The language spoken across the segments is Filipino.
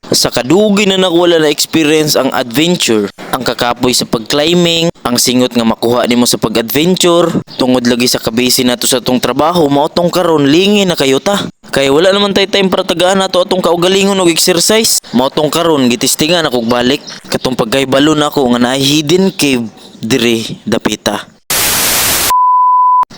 Sa kadugay na nakuwala na experience ang adventure, ang kakapoy sa pag-climbing, ang singot nga makuha nimo sa pag-adventure, tungod lagi sa kabisi nato sa atong trabaho, mao tong karon lingi na kayo ta. Kaya wala naman tay time para tagaan nato atong kaugalingon og exercise. Mao tong karon gitistingan akong balik katong pagkaybalon ako nga naay hidden cave diri dapita.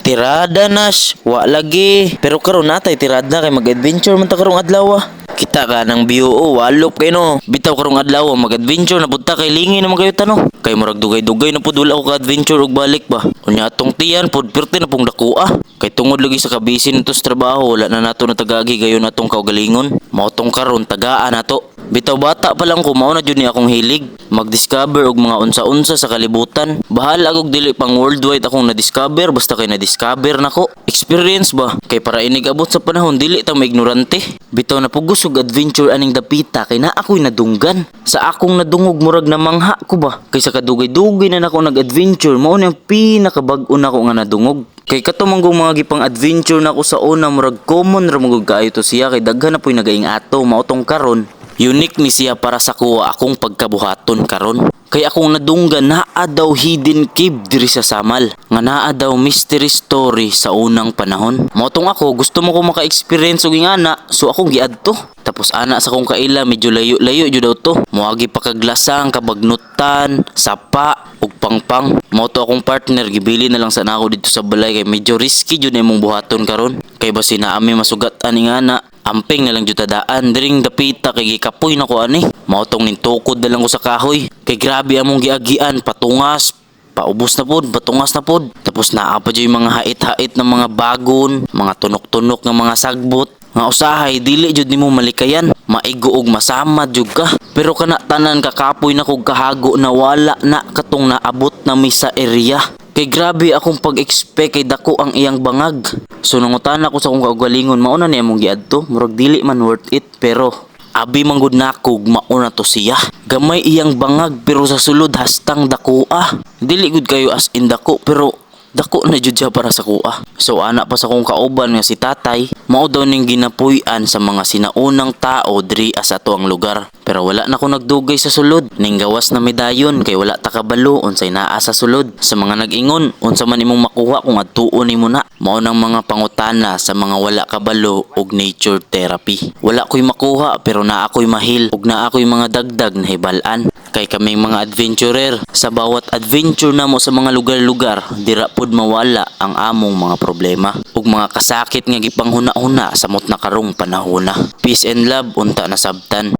Tirada Nash, wa lagi. Pero karon natay tirada kay mag-adventure man ta karong adlaw. Kita ka ng view walop kay no. Bitaw karong adlaw mag-adventure na punta kay lingi na magayo no. Kay murag dugay-dugay na pud wala ko ka-adventure og balik ba. Unya atong tiyan pud perti na pong dakua. Kay tungod lagi sa kabisi nito sa trabaho wala na nato natagagi gayon natong kaugalingon. Mao tong karon tagaan nato. Bitaw bata pa lang ko mao na jud ni akong hilig mag-discover og mga unsa-unsa sa kalibutan. Bahala og dili pang worldwide akong na-discover basta kay na-discover nako. Experience ba? Kay para inig abot sa panahon dili ta maignorante. Bitaw na pugos og adventure aning dapita kay na ako'y nadunggan. Sa akong nadungog murag na mangha ko ba? Kay sa kadugay-dugay na nako nag-adventure mao ni ang pinakabag-o nako nga nadungog. Kay katumanggong mga gipang adventure nako sa una murag common ra magud kaayo to siya kay daghan na po'y nagaing ato mao tong karon. Unique ni siya para sa kuha akong pagkabuhaton karon. Kay akong nadunggan naa daw hidden cave diri sa Samal. Nga naa daw mystery story sa unang panahon. Motong ako gusto mo ko maka-experience og ingana so akong giadto. Tapos ana sa kong kaila medyo layo-layo jud daw to. Moagi pa kaglasang, kabagnutan, sapa ug pangpang. Moto akong partner gibili na lang sa nako dito sa balay kay medyo risky jud imong buhaton karon. Kay basi na ami masugat-an ingana. Amping na lang jud tadaan diring dapita kay gikapoy na ko ani. Mautong nintukod na lang ko sa kahoy. Kay grabe among giagian patungas. Paubos na pod, patungas na pod. Tapos naa pa jud yung mga hait-hait ng mga bagon, mga tunok-tunok ng mga sagbot. Nga usahay dili jud nimo malikayan. Maigo og masama jud ka. Pero kana tanan kakapoy na kog kahago na wala na katong naabot na mi sa area. Kay grabe akong pag-expect kay dako ang iyang bangag. So nangutan ako sa akong kaugalingon mao na ni among giadto, murag dili man worth it pero abi manggod nako mao na to siya. Gamay iyang bangag pero sa sulod hastang dakoa. Dili gud kayo as in dako pero dako na jud siya para sa kuha. So ana pa sa kong kauban nga si tatay, mao daw ning ginapuy-an sa mga sinaunang tao diri sa ato ang lugar. Pero wala na ko nagdugay sa sulod. Ning gawas na medayon kay wala ta kabalo unsay naa sa sulod. Sa mga nag-ingon, unsa man imong makuha kung adtuon nimo na. Mao nang mga pangutana sa mga wala kabalo og nature therapy. Wala ko'y makuha pero naa ko'y mahil ug naa ko'y mga dagdag na hibal-an. Kay kaming mga adventurer, sa bawat adventure namo sa mga lugar-lugar, dira pod mawala ang among mga problema ug mga kasakit nga gipanghuna-huna samot na karong panahona. Peace and love unta na sabtan.